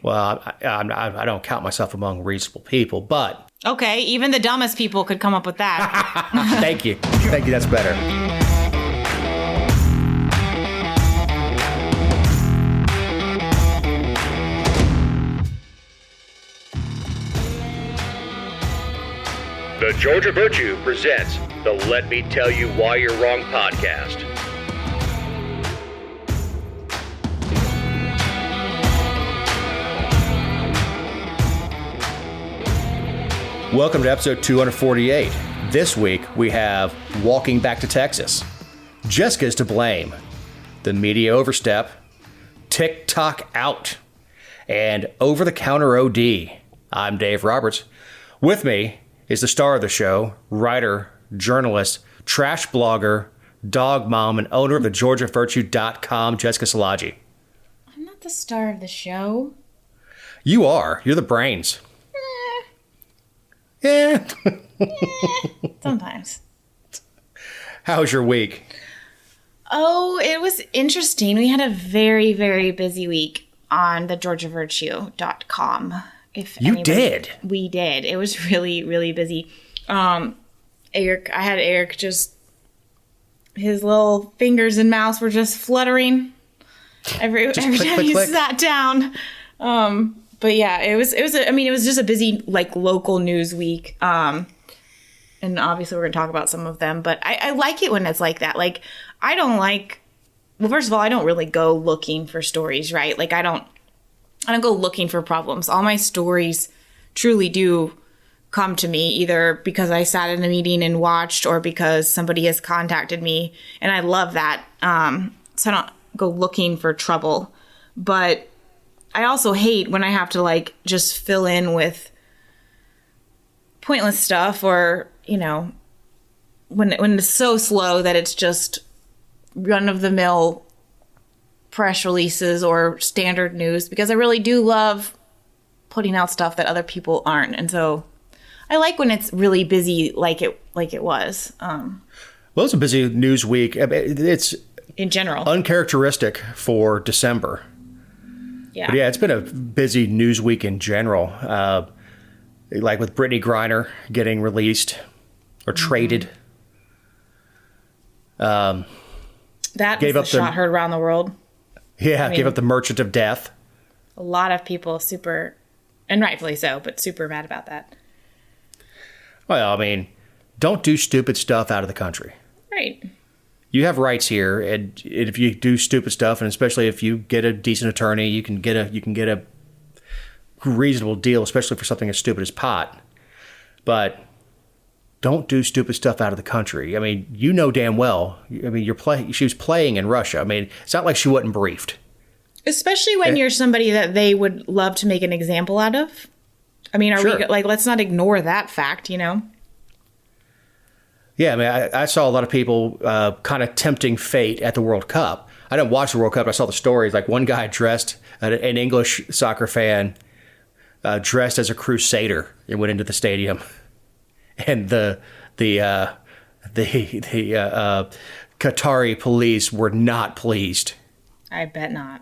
Well, I don't count myself among reasonable people, but... Okay, even the dumbest people could come up with that. Thank you. Thank you, that's better. The Georgia Virtue presents the Let Me Tell You Why You're Wrong podcast. Welcome to episode 248. This week, we have Walking Back to Texas. Jessica's to blame. The media overstep. Tik Tok out. And over-the-counter OD. I'm Dave Roberts. With me is the star of the show, writer, journalist, trash blogger, dog mom, and owner of the GeorgiaVirtue.com, Jessica Szilagyi. I'm not the star of the show. You are. You're the brains. Yeah. Sometimes. How was your week? Oh, it was interesting. We had a very, very busy week on the GeorgiaVirtue.com. Did? We did. It was really, really busy. I had Eric just, his little fingers and mouse were just fluttering every time he sat down. But yeah, it was just a busy, like, local news week. And obviously we're going to talk about some of them, but I like it when it's like that. Like, first of all, I don't really go looking for stories, right? Like, I don't go looking for problems. All my stories truly do come to me either because I sat in a meeting and watched or because somebody has contacted me. And I love that. So I don't go looking for trouble, but I also hate when I have to, like, just fill in with pointless stuff or, you know, when it's so slow that it's just run-of-the-mill press releases or standard news, because I really do love putting out stuff that other people aren't. And so I like when it's really busy like it was. Well, it's a busy news week. It's in general uncharacteristic for December. Yeah. But yeah, it's been a busy news week in general. Like with Brittany Griner getting released or traded. That was the shot heard around the world. Yeah, gave up the Merchant of Death. A lot of people super, and rightfully so, but super mad about that. Well, I mean, don't do stupid stuff out of the country. Right. You have rights here, and if you do stupid stuff, and especially if you get a decent attorney, you can get a reasonable deal, especially for something as stupid as pot. But don't do stupid stuff out of the country. I mean, you know damn well. I mean, she was playing in Russia. I mean, it's not like she wasn't briefed. Especially when you're somebody that they would love to make an example out of. I mean, let's not ignore that fact, you know? Yeah, I mean, I saw a lot of people kind of tempting fate at the World Cup. I didn't watch the World Cup, but I saw the stories. Like one guy dressed, an English soccer fan, dressed as a crusader and went into the stadium. And the Qatari police were not pleased. I bet not.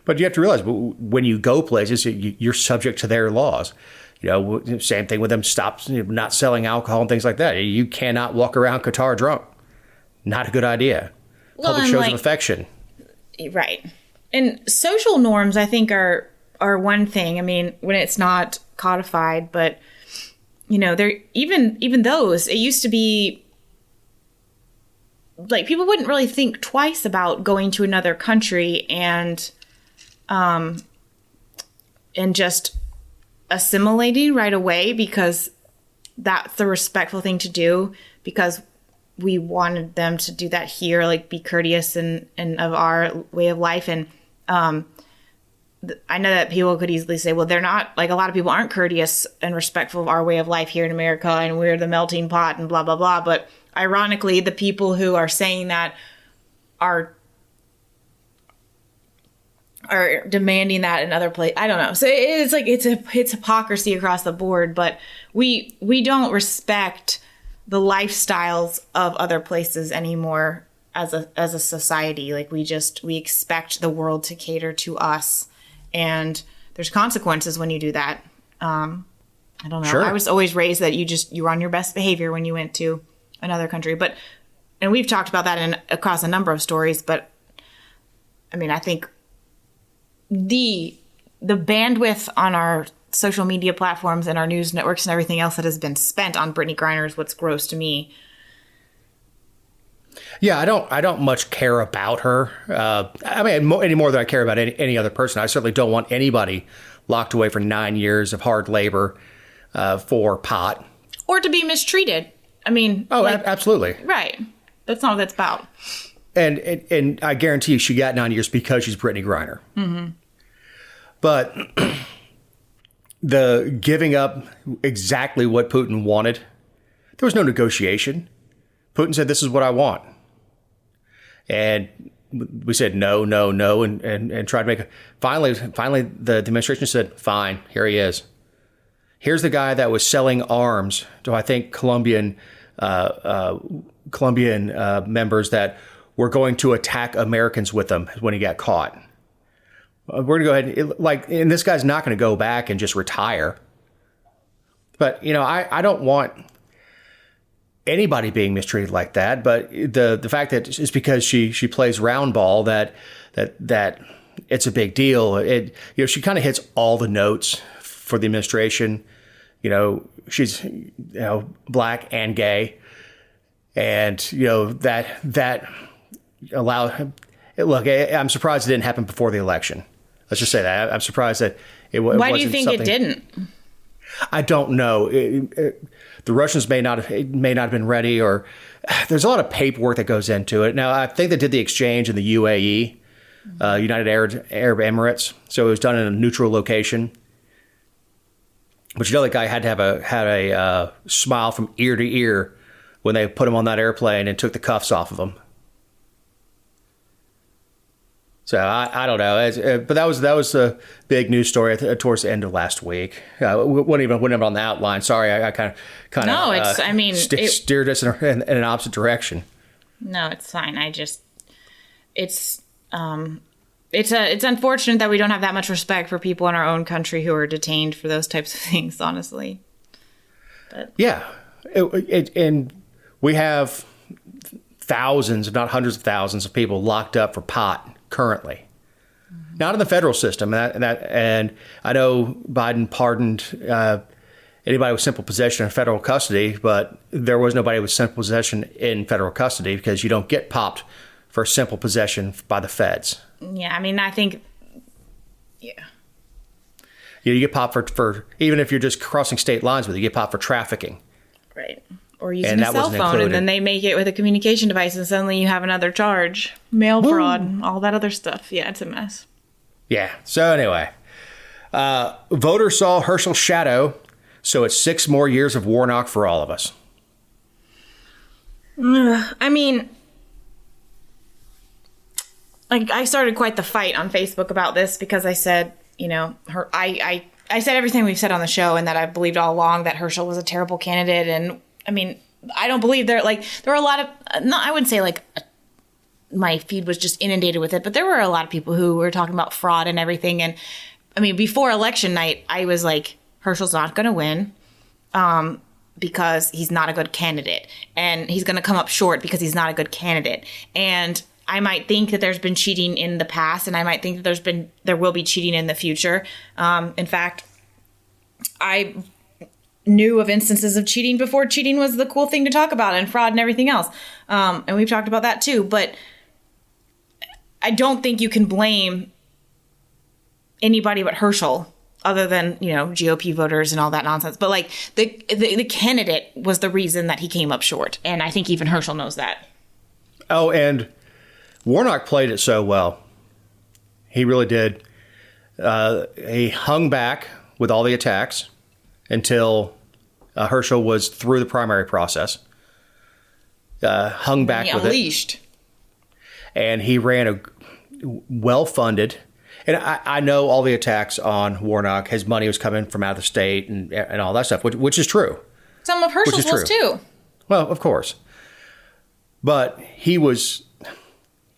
But you have to realize, when you go places, you're subject to their laws. You know, same thing with them not selling alcohol and things like that. You cannot walk around Qatar drunk. Not a good idea. Public shows of affection. Right. And social norms, I think, are one thing. I mean, when it's not codified, but, you know, they're even those, it used to be like people wouldn't really think twice about going to another country and just assimilating right away, because that's the respectful thing to do, because we wanted them to do that here, like be courteous and of our way of life. And I know that people could easily say, well, they're not, like, a lot of people aren't courteous and respectful of our way of life here in America, and we're the melting pot and blah, blah, blah. But ironically, the people who are saying that are demanding that in other places. I don't know. So it's like it's hypocrisy across the board. But we don't respect the lifestyles of other places anymore as a society. Like we expect the world to cater to us, and there's consequences when you do that. I don't know. Sure. I was always raised that you were on your best behavior when you went to another country, and we've talked about that across a number of stories. But I mean, I think the bandwidth on our social media platforms and our news networks and everything else that has been spent on Brittany Griner is what's gross to me. Yeah, I don't much care about her. Any more than I care about any other person. I certainly don't want anybody locked away for 9 years of hard labor for pot. Or to be mistreated. I mean... absolutely. Right. That's not what that's about. And I guarantee you she got 9 years because she's Brittany Griner. Mm-hmm. But the giving up exactly what Putin wanted, there was no negotiation. Putin said, this is what I want. And we said, no, and tried to make it. Finally, the administration said, fine, here he is. Here's the guy that was selling arms to, I think, Colombian members that were going to attack Americans with them when he got caught. We're going to go ahead and this guy's not going to go back and just retire. But, I don't want anybody being mistreated like that. But the fact that it's because she plays round ball that it's a big deal. She kind of hits all the notes for the administration. She's black and gay, and that allow. Look, I'm surprised it didn't happen before the election. Let's just say that. I'm surprised that it wasn't. Why do you think it didn't? I don't know. The Russians may not have been ready, or there's a lot of paperwork that goes into it. Now, I think they did the exchange in the UAE, United Arab Emirates, so it was done in a neutral location. But that guy had to have a smile from ear to ear when they put him on that airplane and took the cuffs off of him. So I don't know, but that was a big news story towards the end of last week. Wouldn't even on the outline. Sorry, I kind of no. It's steered us in an opposite direction. No, it's fine. It's unfortunate that we don't have that much respect for people in our own country who are detained for those types of things. Honestly, but yeah, and we have thousands, if not hundreds of thousands, of people locked up for pot. Currently, not in the federal system, and I know Biden pardoned anybody with simple possession in federal custody, but there was nobody with simple possession in federal custody because you don't get popped for simple possession by the feds. Yeah, I mean, I think, yeah, you get popped for even if you're just crossing state lines with it, you get popped for trafficking, right? Or using a cell phone, and then they make it with a communication device, and suddenly you have another charge. Mail fraud, all that other stuff. Yeah, it's a mess. Yeah. So anyway, voters saw Herschel's shadow, so it's 6 more years of Warnock for all of us. I mean, I started quite the fight on Facebook about this because I said, I said everything we've said on the show, and that I believed all along that Herschel was a terrible candidate. And I mean, I don't believe there were a lot of, I wouldn't say my feed was just inundated with it, but there were a lot of people who were talking about fraud and everything. And I mean, before election night, I was like, Herschel's not going to win because he's not a good candidate, and he's going to come up short because he's not a good candidate. And I might think that there's been cheating in the past, and I might think that there will be cheating in the future. In fact, I knew of instances of cheating before cheating was the cool thing to talk about, and fraud and everything else. And we've talked about that too. But I don't think you can blame anybody but Herschel, other than, GOP voters and all that nonsense. But the candidate was the reason that he came up short. And I think even Herschel knows that. Oh, and Warnock played it so well. He really did. He hung back with all the attacks until Herschel was through the primary process. Hung back with unleashed. It. And he ran a well-funded, and I know all the attacks on Warnock, his money was coming from out of the state and all that stuff, which is true. Some of Herschel's was too. Well, of course. But he was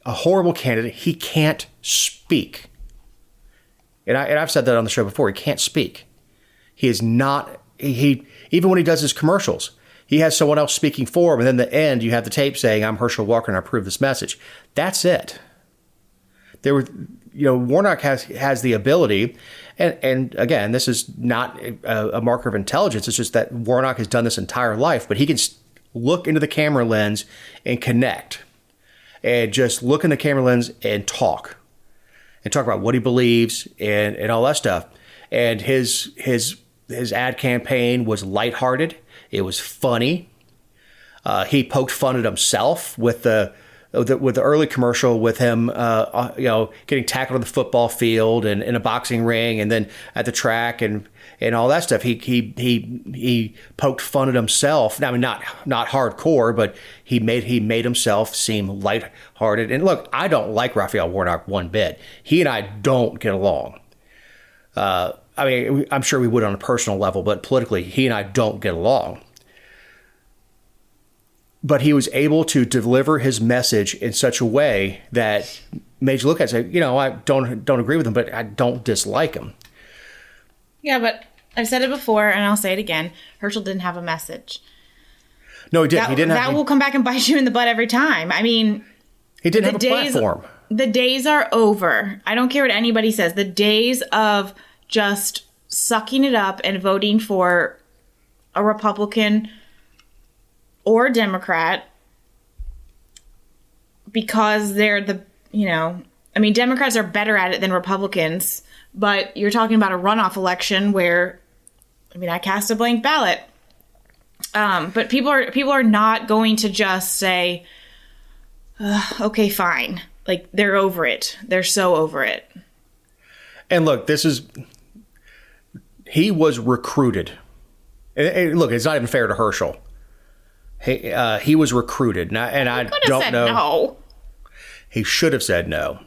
a horrible candidate. He can't speak. And I've said that on the show before. He can't speak. He is not. He even when he does his commercials, he has someone else speaking for him, and then at the end you have the tape saying, "I'm Herschel Walker and I approve this message." That's it. Warnock has the ability, and again, this is not a marker of intelligence. It's just that Warnock has done this entire life, but he can look into the camera lens and connect, and just look in the camera lens and talk about what he believes and all that stuff. And his ad campaign was lighthearted. It was funny. He poked fun at himself with the early commercial with him, getting tackled on the football field and in a boxing ring, and then at the track and all that stuff. He poked fun at himself. I mean, not hardcore, but he made himself seem lighthearted. And look, I don't like Raphael Warnock one bit. He and I don't get along. I mean, I'm sure we would on a personal level, but politically, he and I don't get along. But he was able to deliver his message in such a way that made you look at it and say, I don't agree with him, but I don't dislike him. Yeah, but I've said it before, and I'll say it again. Herschel didn't have a message. No, he didn't. That will come back and bite you in the butt every time. I mean, he didn't have a platform. The days are over. I don't care what anybody says. The days of just sucking it up and voting for a Republican or Democrat because they're Democrats are better at it than Republicans, but you're talking about a runoff election where, I cast a blank ballot. But people are not going to just say, okay, fine. Like, they're over it. They're so over it. And look, he was recruited. And look, it's not even fair to Herschel. He was recruited, and I don't know. No. He should have said no,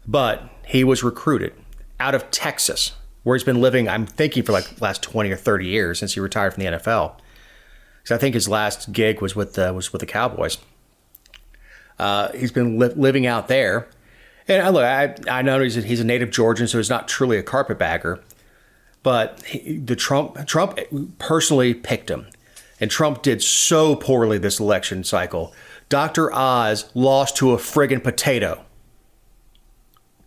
but he was recruited out of Texas, where he's been living. I'm thinking for like the last 20 or 30 years since he retired from the NFL. Because I think his last gig was with the Cowboys. He's been living out there, and look, I know he's a native Georgian, so he's not truly a carpetbagger, but Trump personally picked him. And Trump did so poorly this election cycle. Dr. Oz lost to a friggin' potato.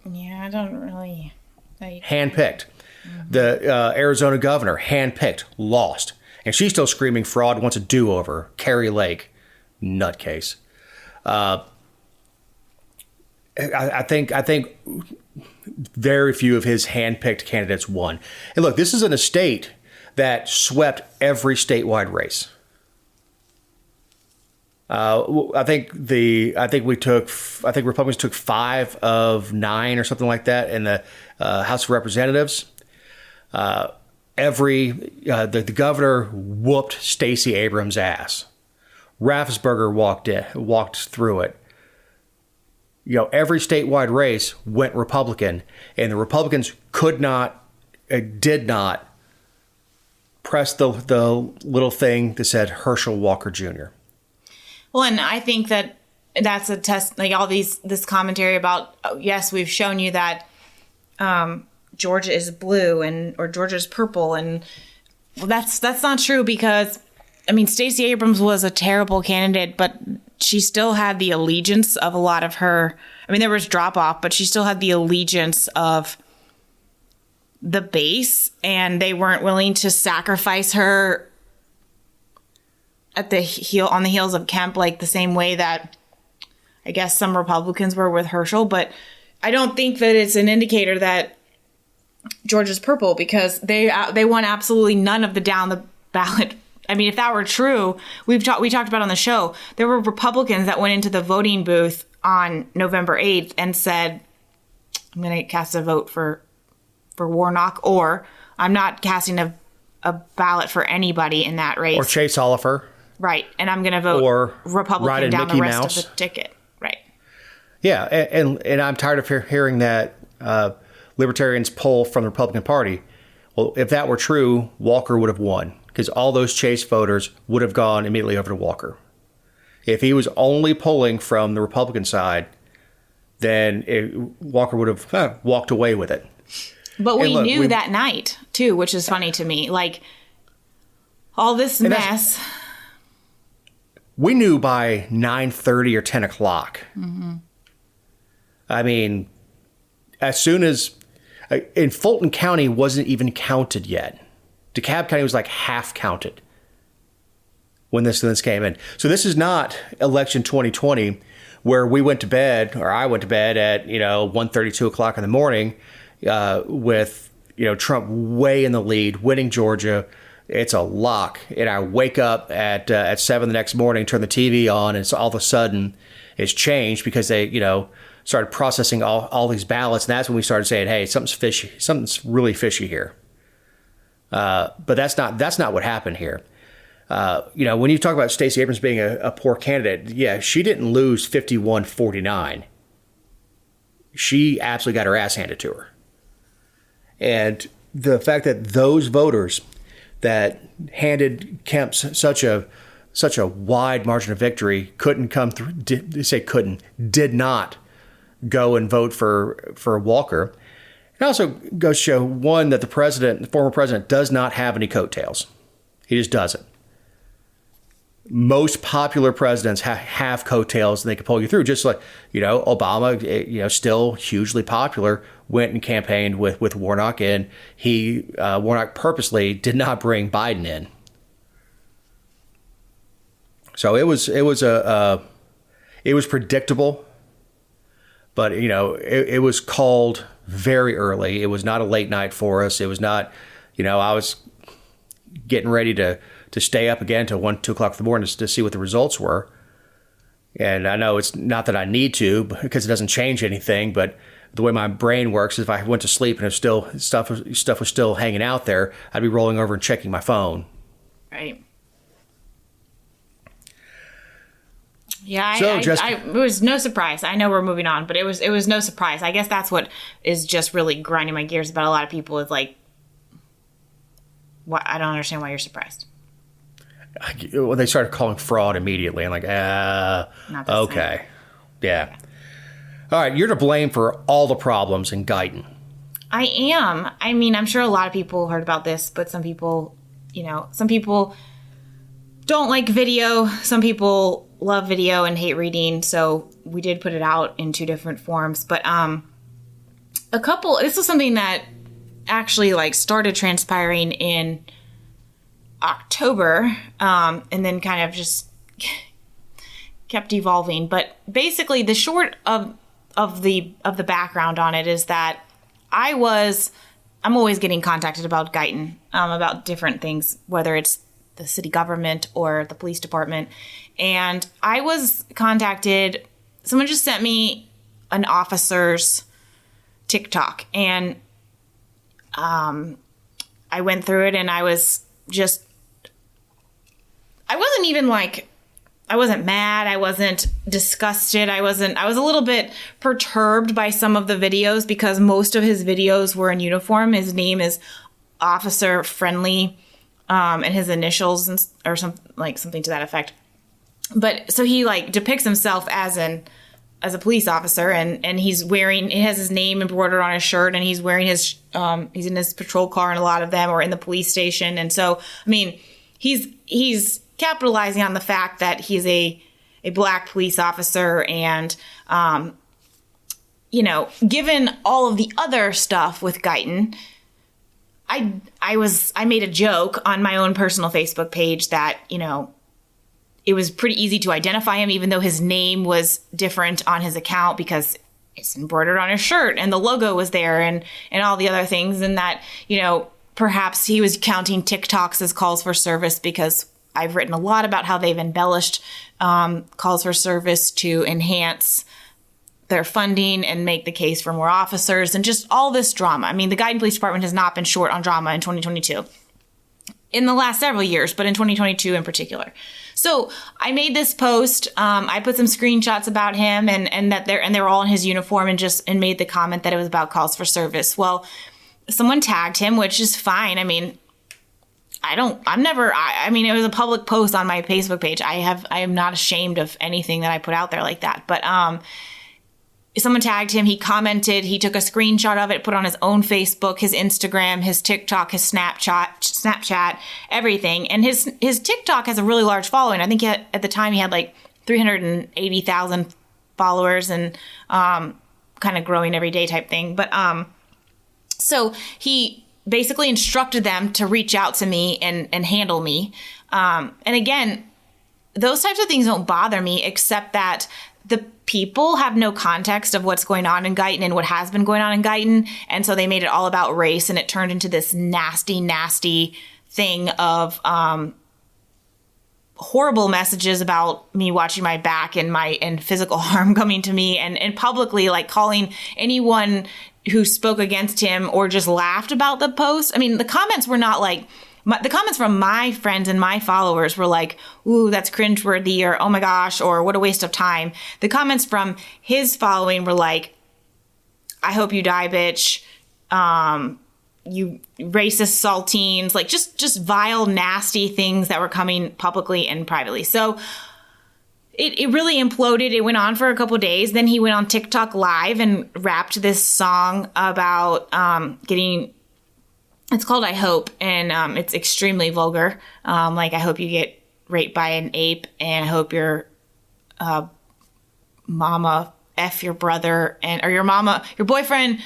Yeah, I don't really... Handpicked. Mm-hmm. The Arizona governor, handpicked, lost. And she's still screaming fraud, wants a do-over. Carrie Lake, nutcase. I think very few of his handpicked candidates won. And look, this is in a state that swept every statewide race. I think Republicans took 5 of 9 or something like that in the House of Representatives. The governor whooped Stacey Abrams' ass. Raffensperger walked through it. Every statewide race went Republican, and the Republicans did not press the little thing that said Herschel Walker Jr. Well, and I think that's a test, like all this commentary about, yes, we've shown you that Georgia is blue or Georgia is purple, and well, that's not true because, Stacey Abrams was a terrible candidate, but she still had the allegiance of a lot of her. There was drop off, but she still had the allegiance of the base, and they weren't willing to sacrifice her on the heels of Kemp, like the same way that I guess some Republicans were with Herschel. But I don't think that it's an indicator that Georgia's purple, because they won absolutely none of the down the ballot. If that were true, we talked about on the show, there were Republicans that went into the voting booth on November 8th and said, I'm going to cast a vote for Warnock, or I'm not casting a ballot for anybody in that race. Or Chase Oliver. Right. And I'm going to vote or Republican down Mickey the rest Mouse. of the ticket. Right. Yeah. And I'm tired of hearing that libertarians pull from the Republican Party. Well, if that were true, Walker would have won, because all those Chase voters would have gone immediately over to Walker. If he was only pulling from the Republican side, then Walker would have walked away with it. But we knew that night, too, which is funny to me. Like, all this mess. We knew by 9:30 or 10 o'clock. Mm-hmm. I mean, as soon as... in Fulton County wasn't even counted yet. DeKalb County was like half counted when this came in. So this is not election 2020 where we went to bed, or I went to bed at 1:30, 2 o'clock in the morning with Trump way in the lead, winning Georgia. It's a lock, and I wake up at 7 the next morning, turn the TV on, and so all of a sudden it's changed because they started processing all these ballots, and that's when we started saying, "Hey, something's fishy. Something's really fishy here." But that's not what happened here. When you talk about Stacey Abrams being a poor candidate, yeah, she didn't lose 51-49. She absolutely got her ass handed to her. And the fact that those voters that handed Kemp such a wide margin of victory did not go and vote for Walker. It also goes to show, one, that the former president does not have any coattails. He just doesn't. Most popular presidents have coattails and they can pull you through. Just like, Obama, still hugely popular, went and campaigned with Warnock, and Warnock purposely did not bring Biden in. So it was predictable, but it was called very early. It was not a late night for us. It was not, I was getting ready to stay up again till 1, 2 o'clock in the morning to see what the results were. And I know it's not that I need to, because it doesn't change anything, but the way my brain works is if I went to sleep and if stuff was still hanging out there, I'd be rolling over and checking my phone. Right. Yeah, it was no surprise. I know we're moving on, but it was no surprise. I guess that's what is just really grinding my gears about a lot of people is like, I don't understand why you're surprised. Well, they started calling fraud immediately. I'm like, okay. Same. Yeah. All right, you're to blame for all the problems in Guyton. I am. I mean, I'm sure a lot of people heard about this, but some people don't like video. Some people love video and hate reading. So we did put it out in 2 different forms. But this was something that actually started transpiring in October, and then kind of just kept evolving. But basically, the short of the background on it is that I'm always getting contacted about Guyton, about different things, whether it's the city government or the police department. And I was contacted. Someone just sent me an officer's TikTok, and I went through it, and I wasn't mad. I wasn't disgusted. I was a little bit perturbed by some of the videos because most of his videos were in uniform. His name is Officer Friendly, and his initials or something to that effect. But so he depicts himself as a police officer, and it has his name embroidered on his shirt, and he's wearing he's in his patrol car, and a lot of them are in the police station. And so, I mean, he's capitalizing on the fact that he's a black police officer, and given all of the other stuff with Guyton, I made a joke on my own personal Facebook page that it was pretty easy to identify him, even though his name was different on his account because it's embroidered on his shirt and the logo was there and all the other things, and that perhaps he was counting TikToks as calls for service, because I've written a lot about how they've embellished calls for service to enhance their funding and make the case for more officers and just all this drama. I mean, the Guyton Police Department has not been short on drama in 2022. In the last several years, but in 2022 in particular. So I made this post. I put some screenshots about him and they were all in his uniform and made the comment that it was about calls for service. Well, someone tagged him, which is fine. I mean, it was a public post on my Facebook page. I am not ashamed of anything that I put out there like that. But someone tagged him, he commented, he took a screenshot of it, put on his own Facebook, his Instagram, his TikTok, his Snapchat, everything. And his TikTok has a really large following. I think at the time he had like 380,000 followers and kind of growing every day type thing. But so he basically instructed them to reach out to me and handle me. And again, those types of things don't bother me, except that the people have no context of what's going on in Guyton and what has been going on in Guyton. And so they made it all about race, and it turned into this nasty, nasty thing of horrible messages about me watching my back and physical harm coming to me, and publicly like calling anyone who spoke against him or just laughed about the post. I mean, the comments were not like, the comments from my friends and my followers were like, ooh, that's cringeworthy, or oh my gosh, or what a waste of time. The comments from his following were like, I hope you die, bitch. You racist saltines, like just vile, nasty things that were coming publicly and privately. So it really imploded. It went on for a couple of days. Then he went on TikTok live and rapped this song about it's called I Hope, and it's extremely vulgar. Like, I hope you get raped by an ape, and I hope your mama F your brother, or your boyfriend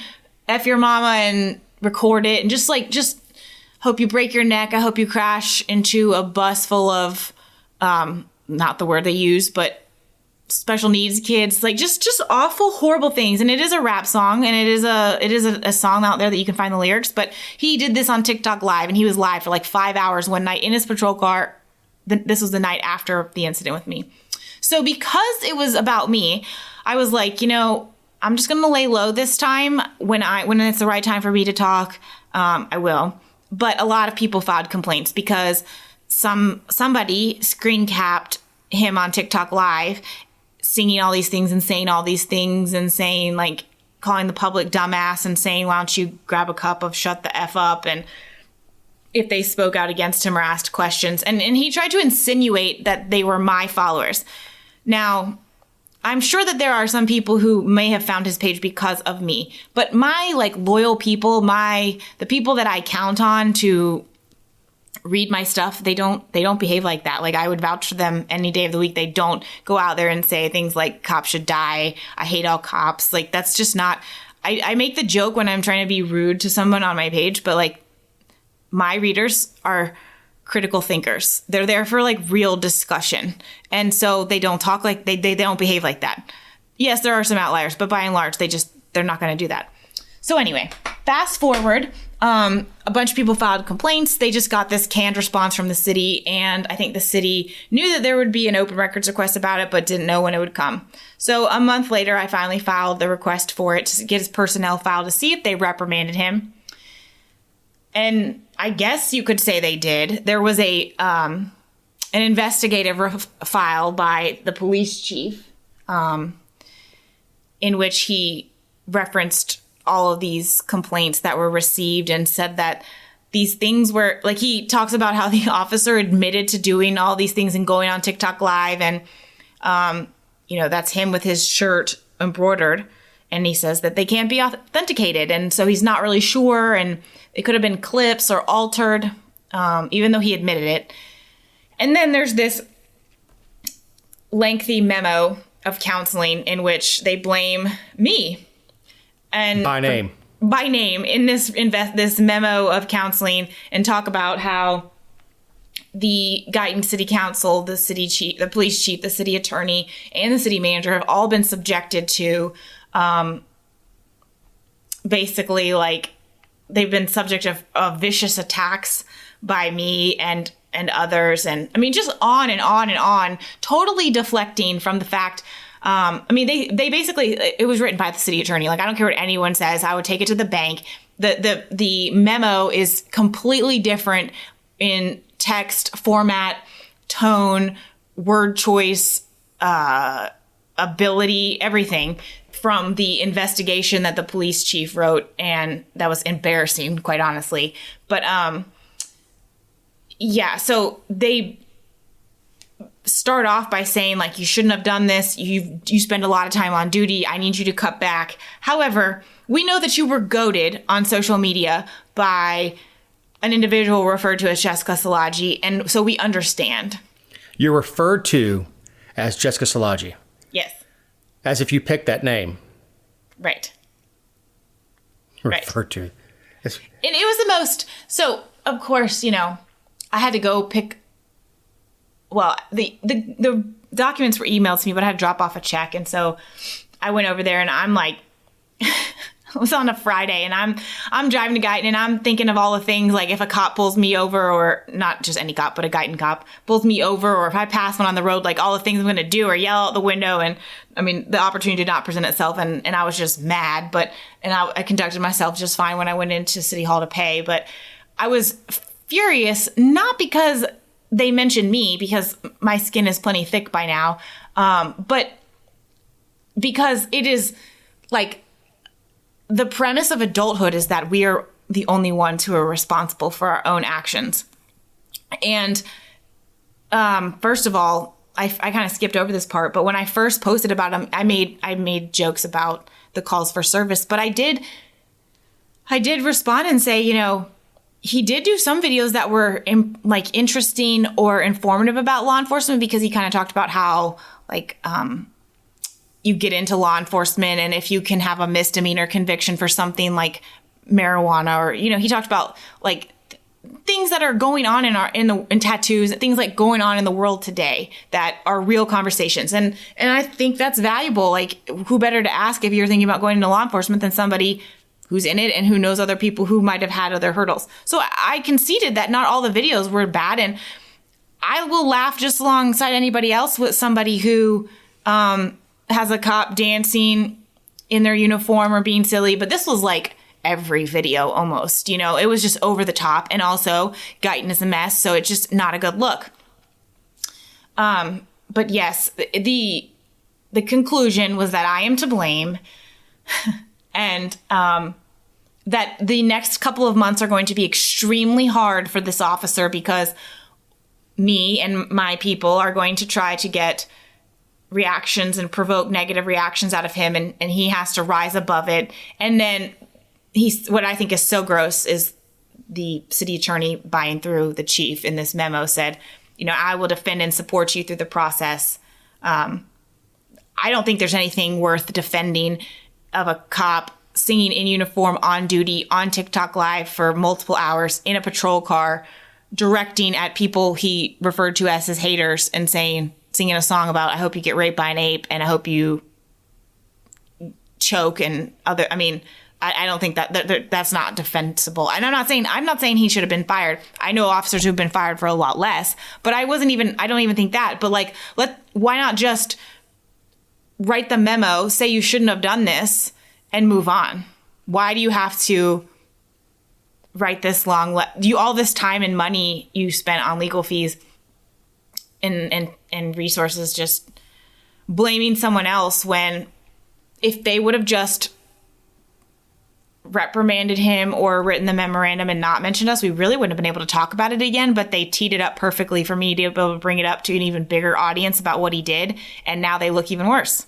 F your mama and record it, and just hope you break your neck. I hope you crash into a bus full of, not the word they use, but special needs kids, like just awful, horrible things. And it is a rap song, and it is a song out there that you can find the lyrics. But he did this on TikTok live, and he was live for like 5 hours one night in his patrol car. This was the night after the incident with me. So because it was about me, I was like, I'm just going to lay low this time. When it's the right time for me to talk, I will. But a lot of people filed complaints because somebody screen capped him on TikTok live, singing all these things and saying all these things and saying, like, calling the public dumbass and saying, why don't you grab a cup of shut the F up? And if they spoke out against him or asked questions. And he tried to insinuate that they were my followers. Now, I'm sure that there are some people who may have found his page because of me, but my like loyal people, the people that I count on to read my stuff, they don't behave like that. Like, I would vouch for them any day of the week. They don't go out there and say things like cops should die. I hate all cops. Like, that's just not, I make the joke when I'm trying to be rude to someone on my page, but like, my readers are critical thinkers. They're there for like real discussion. And so they don't talk like, they don't behave like that. Yes, there are some outliers, but by and large, they're not going to do that. So anyway, fast forward, a bunch of people filed complaints. They just got this canned response from the city. And I think the city knew that there would be an open records request about it, but didn't know when it would come. So a month later, I finally filed the request for it to get his personnel file to see if they reprimanded him. And I guess you could say they did. There was an investigative file by the police chief, in which he referenced all of these complaints that were received and said that these things were, like, he talks about how the officer admitted to doing all these things and going on TikTok live, and that's him with his shirt embroidered, and he says that they can't be authenticated, and so he's not really sure, and it could have been clips or altered, even though he admitted it. And then there's this lengthy memo of counseling in which they blame me. And by name in this memo of counseling, and talk about how the Guyton City Council, the city chief, the police chief, the city attorney, and the city manager have all been subjected to, basically, like, they've been subject of vicious attacks by me and others. And I mean, just on and on and on, totally deflecting from the fact. They basically, it was written by the city attorney. Like, I don't care what anyone says. I would take it to the bank. The memo is completely different in text, format, tone, word choice, ability, everything from the investigation that the police chief wrote. And that was embarrassing, quite honestly. But, yeah, so they start off by saying, like, you shouldn't have done this. You spend a lot of time on duty. I need you to cut back. However, we know that you were goaded on social media by an individual referred to as Jessica Szilagyi, and so we understand. You're referred to as Jessica Szilagyi. Yes. As if you picked that name. Right. Referred to. And it was the most... So, of course, you know, I had to go pick... Well, the documents were emailed to me, but I had to drop off a check. And so I went over there and I'm like, it was on a Friday and I'm driving to Guyton and I'm thinking of all the things, like if a cop pulls me over, or not just any cop, but a Guyton cop pulls me over, or if I pass one on the road, like all the things I'm going to do or yell out the window. And I mean, the opportunity did not present itself and I was just mad, I conducted myself just fine when I went into City Hall to pay. But I was furious, not because they mentioned me, because my skin is plenty thick by now, but because it is like the premise of adulthood is that we are the only ones who are responsible for our own actions. And first of all, I kind of skipped over this part, but when I first posted about him, I made jokes about the calls for service, but I did respond and say, you know, he did do some videos that were interesting or informative about law enforcement, because he kind of talked about how you get into law enforcement and if you can have a misdemeanor conviction for something like marijuana, or, you know, he talked about like things that are going on in tattoos, things like going on in the world today that are real conversations. And I think that's valuable. Like, who better to ask if you're thinking about going into law enforcement than somebody who's in it and who knows other people who might have had other hurdles. So I conceded that not all the videos were bad, and I will laugh just alongside anybody else with somebody who has a cop dancing in their uniform or being silly. But this was like every video almost, you know, it was just over the top. And also Guyton is a mess, so it's just not a good look. But yes, the conclusion was that I am to blame. And that the next couple of months are going to be extremely hard for this officer, because me and my people are going to try to get reactions and provoke negative reactions out of him, and he has to rise above it. And then what I think is so gross is the city attorney buying through the chief in this memo said, you know, I will defend and support you through the process. I don't think there's anything worth defending of a cop singing in uniform on duty on TikTok live for multiple hours in a patrol car, directing at people he referred to as his haters and singing a song about, I hope you get raped by an ape and I hope you choke and other. I mean, I don't think that's not defensible. And I'm not saying he should have been fired. I know officers who've been fired for a lot less, but I don't even think that. But like, why not just write the memo, say you shouldn't have done this, and move on? Why do you have to write this long? All this time and money you spent on legal fees and resources just blaming someone else, when if they would have just reprimanded him or written the memorandum and not mentioned us, we really wouldn't have been able to talk about it again. But they teed it up perfectly for me to be able to bring it up to an even bigger audience about what he did. And now they look even worse.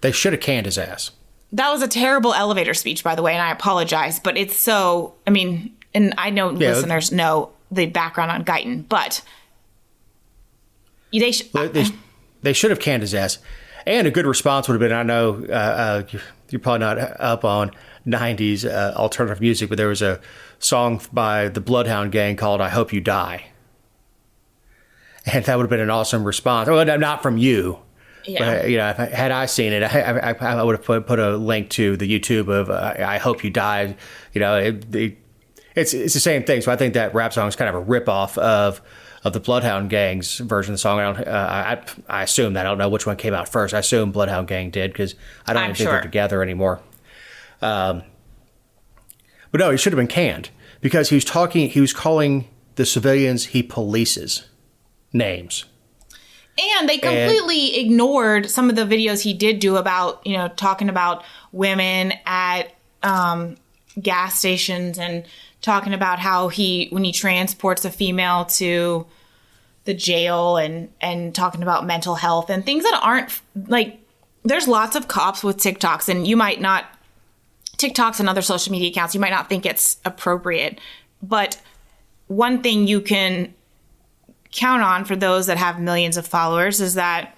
They should have canned his ass. That was a terrible elevator speech, by the way, and I apologize. But it's so, I mean, and I know listeners know the background on Guyton, but they should have canned his ass. And a good response would have been, I know you're probably not up on 90s alternative music, but there was a song by the Bloodhound Gang called I Hope You Die. And that would have been an awesome response. Well, not from you. Yeah. But, you know, had I seen it, I would have put a link to the YouTube of I Hope You Die. You know, it's the same thing. So I think that rap song is kind of a ripoff of the Bloodhound Gang's version of the song. I assume that. I don't know which one came out first. I assume Bloodhound Gang did, because I don't even think they're together anymore. But no, he should have been canned, because he was calling the civilians he polices names. And they completely ignored some of the videos he did do about, you know, talking about women at gas stations and talking about how when he transports a female to the jail and talking about mental health and things that aren't like, there's lots of cops with TikToks, and you might not, TikToks and other social media accounts, you might not think it's appropriate. But one thing you can count on for those that have millions of followers is that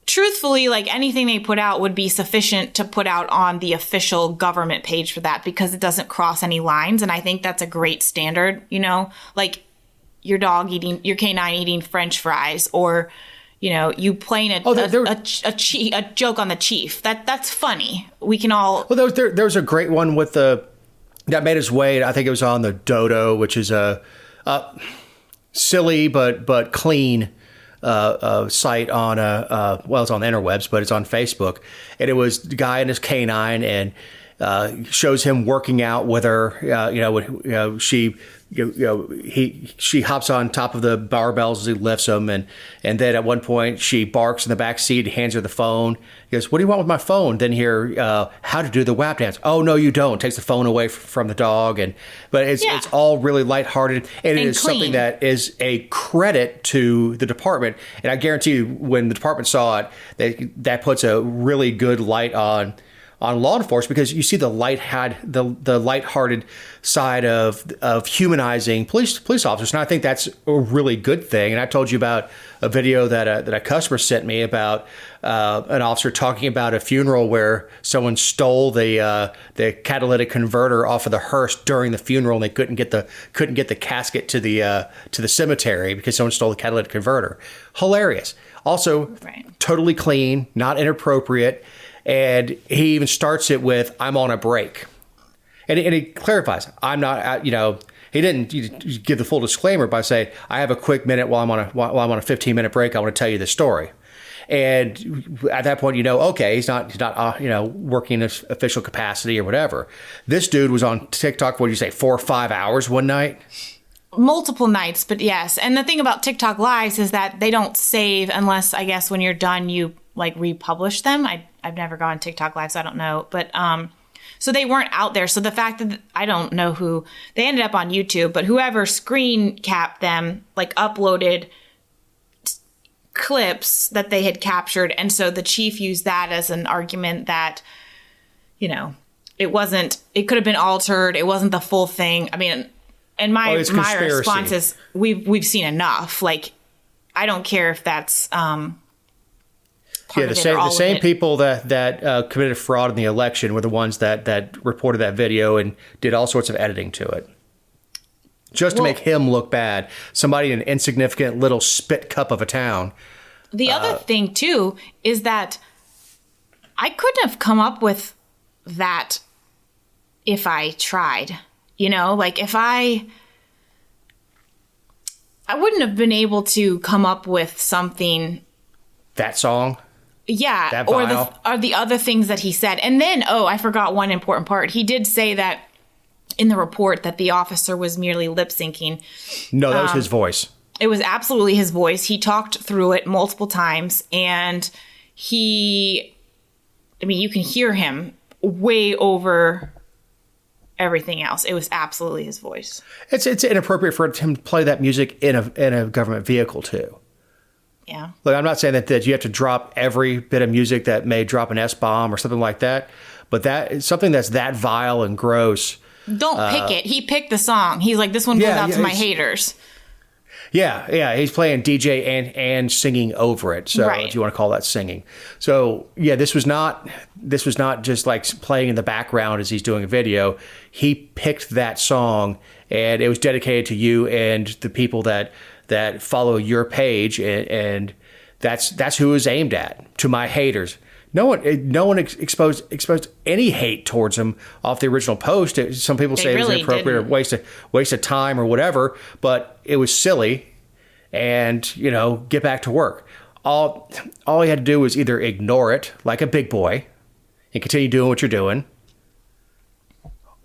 truthfully, like anything they put out would be sufficient to put out on the official government page for that, because it doesn't cross any lines. And I think that's a great standard, you know, like your canine eating French fries, or, you know, you playing a joke on the chief. That's funny. We can all. Well, there was a great one with that made its way. I think it was on the Dodo, which is a silly but clean site on it's on the interwebs, but it's on Facebook, and it was the guy and his canine, and shows him working out with her. She hops on top of the barbells as he lifts them, and then at one point she barks in the back seat, hands her the phone. He goes, "What do you want with my phone?" Then hear how to do the WAP dance. "Oh no, you don't." Takes the phone away from the dog, but it's all really lighthearted, and it is clean. Something that is a credit to the department. And I guarantee you, when the department saw it, that puts a really good light on law enforcement, because you see the lighthearted side of humanizing police officers, and I think that's a really good thing. And I told you about a video that a customer sent me about an officer talking about a funeral where someone stole the catalytic converter off of the hearse during the funeral, and they couldn't get the casket to the cemetery because someone stole the catalytic converter. Hilarious. Also, totally clean, not inappropriate. And he even starts it with, "I'm on a break." And he clarifies, I'm not, he didn't give the full disclaimer by saying, "I have a quick minute while I'm on a 15-minute break. I want to tell you the story." And at that point, okay, he's not working in official capacity or whatever. This dude was on TikTok, what do you say, 4 or 5 hours one night? Multiple nights, but yes. And the thing about TikTok lives is that they don't save unless, I guess, when you're done, you like republish them. I've never gone TikTok live, so I don't know. But so they weren't out there. So the fact that I don't know who they ended up on YouTube, but whoever screen capped them like uploaded clips that they had captured, and so the chief used that as an argument that it could have been altered. It wasn't the full thing. I mean, and my response is we've seen enough. Like, I don't care if that's the same people that committed fraud in the election were the ones that reported that video and did all sorts of editing to it, just to make him look bad. Somebody in an insignificant little spit cup of a town. The other thing too is that I couldn't have come up with that if I tried. Like if I wouldn't have been able to come up with something. That song. Yeah, or the other things that he said. And then, I forgot one important part. He did say that in the report that the officer was merely lip syncing. No, that was his voice. It was absolutely his voice. He talked through it multiple times, and you can hear him way over everything else. It was absolutely his voice. It's inappropriate for him to play that music in a government vehicle too. Yeah. Look, I'm not saying that you have to drop every bit of music that may drop an S-bomb or something like that, but that something that's that vile and gross. Don't pick it. He picked the song. He's like, this one goes out to my haters. Yeah. He's playing DJ and singing over it. So if you want to call that singing. So this was not just like playing in the background as he's doing a video. He picked that song, and it was dedicated to you and the people that follow your page, and that's who it was aimed at, to my haters. No one exposed any hate towards him off the original post. Some people say it was inappropriate or waste of time or whatever, but it was silly, and get back to work. All you had to do was either ignore it like a big boy and continue doing what you're doing,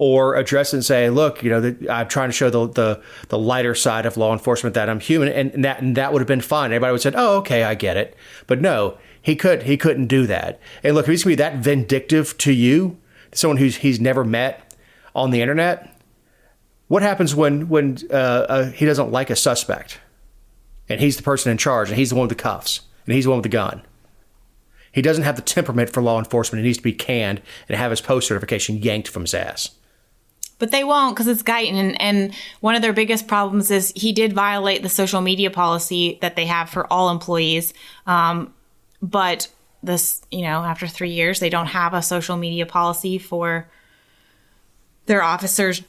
or address it and say, look, I'm trying to show the lighter side of law enforcement, that I'm human, and that would have been fine. Everybody would have said, oh, okay, I get it. But no, he couldn't do that. And look, if he's going to be that vindictive to you, someone he's never met on the internet, what happens when he doesn't like a suspect? and he's the person in charge, and he's the one with the cuffs, and he's the one with the gun. He doesn't have the temperament for law enforcement. He needs to be canned and have his post certification yanked from his ass. But they won't, because it's Guyton. And one of their biggest problems is he did violate the social media policy that they have for all employees. But this, after 3 years, they don't have a social media policy for their officers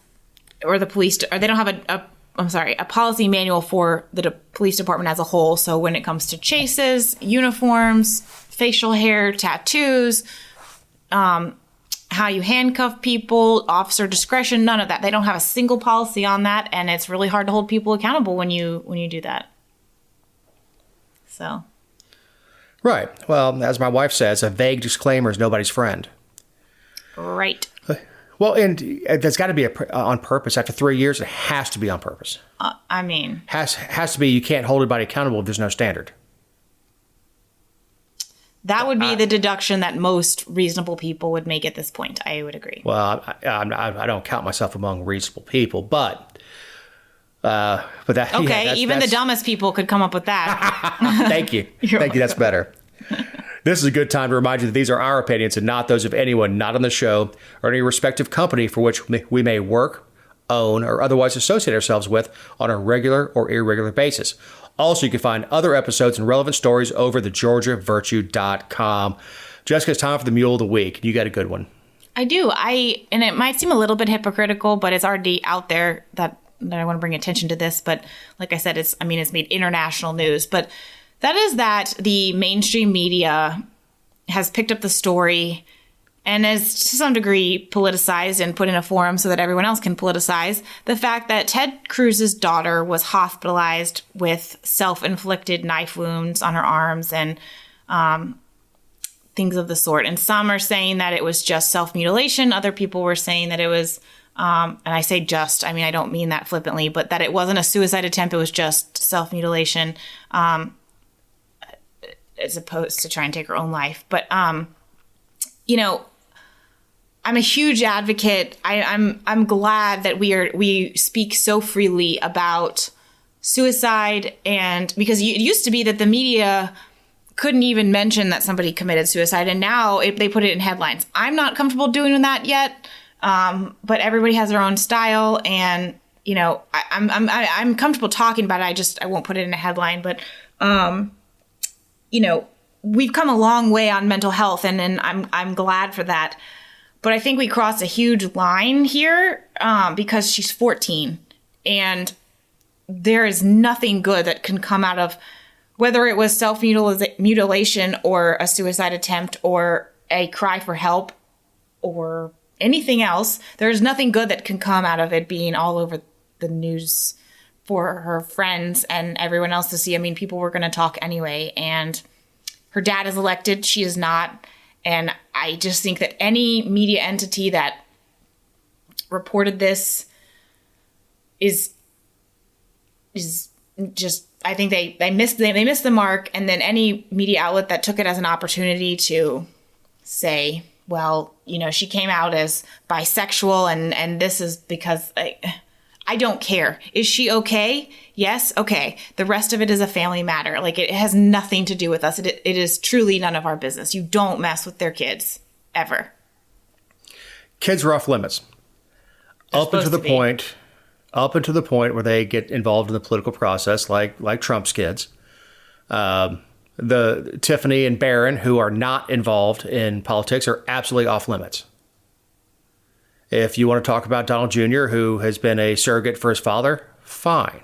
or the police, or they don't have a policy manual for the police department as a whole. So when it comes to chases, uniforms, facial hair, tattoos, how you handcuff people, officer discretion, none of that. They don't have a single policy on that, and it's really hard to hold people accountable when you do that. So. Right. Well, as my wife says, a vague disclaimer is nobody's friend. Right. Well, and that's got to be on purpose. After 3 years, it has to be on purpose. Has to be. You can't hold anybody accountable if there's no standard. That would be the deduction that most reasonable people would make at this point. I would agree. Well, I don't count myself among reasonable people, but that. Okay, yeah, even the dumbest people could come up with that. Thank you. Thank you. That's better. This is a good time to remind you that these are our opinions and not those of anyone not on the show or any respective company for which we may work, own, or otherwise associate ourselves with on a regular or irregular basis. Also, you can find other episodes and relevant stories over at thegeorgiavirtue.com. Jessica, it's time for the Mule of the Week. You got a good one. I do. And it might seem a little bit hypocritical, but it's already out there that I want to bring attention to this. But like I said, it's made international news. But that is that the mainstream media has picked up the story and is to some degree politicized and put in a forum so that everyone else can politicize the fact that Ted Cruz's daughter was hospitalized with self-inflicted knife wounds on her arms and things of the sort. And some are saying that it was just self-mutilation. Other people were saying that it was, and I say just, I don't mean that flippantly, but that it wasn't a suicide attempt. It was just self-mutilation as opposed to try and take her own life. But, I'm a huge advocate. I'm glad that we speak so freely about suicide, and because it used to be that the media couldn't even mention that somebody committed suicide, and now they put it in headlines. I'm not comfortable doing that yet, but everybody has their own style, and I'm comfortable talking about it. I won't put it in a headline, but we've come a long way on mental health, and I'm glad for that. But I think we crossed a huge line here because she's 14, and there is nothing good that can come out of whether it was self-mutilation or a suicide attempt or a cry for help or anything else. There's nothing good that can come out of it being all over the news for her friends and everyone else to see. People were going to talk anyway, and her dad is elected. She is not. And I just think that any media entity that reported this is just, I think they missed the mark. And then any media outlet that took it as an opportunity to say, well, she came out as bisexual and this is because I don't care. Is she okay? Yes. Okay. The rest of it is a family matter. It has nothing to do with us. It is truly none of our business. You don't mess with their kids ever. Kids are off limits. Up until the point where they get involved in the political process, like Trump's kids. The Tiffany and Barron, who are not involved in politics, are absolutely off limits. If you want to talk about Donald Jr., who has been a surrogate for his father, fine.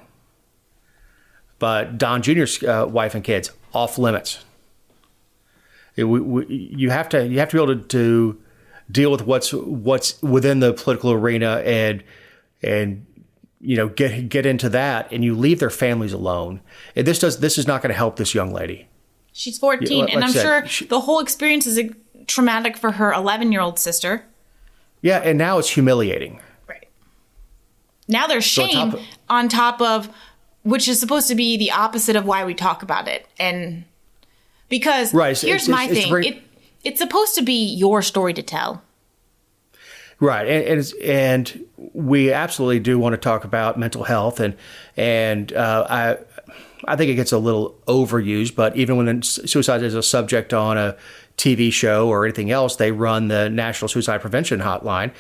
But Don Jr.'s wife and kids, off limits. You have to be able to deal with what's within the political arena and get into that, and you leave their families alone. And this is not going to help this young lady. She's 14, and I'm sure the whole experience is traumatic for her 11-year-old sister. Yeah, and now it's humiliating. Right. Now there's shame on top of, which is supposed to be the opposite of why we talk about it. And because here's my thing. It's supposed to be your story to tell. Right. And we absolutely do want to talk about mental health. And I think it gets a little overused, but even when suicide is a subject on a TV show or anything else, they run the National Suicide Prevention Hotline.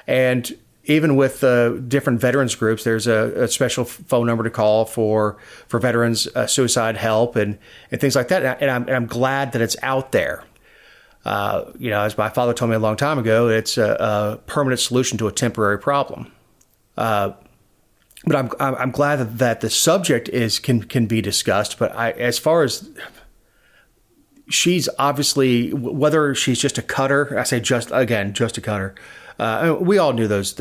And even with different veterans groups, there's a special phone number to call for veterans suicide help and things like that. And I'm glad that it's out there. As my father told me a long time ago, it's a permanent solution to a temporary problem. But I'm glad that the subject can be discussed. But as far as she's obviously, whether she's just a cutter, I say just a cutter. We all knew those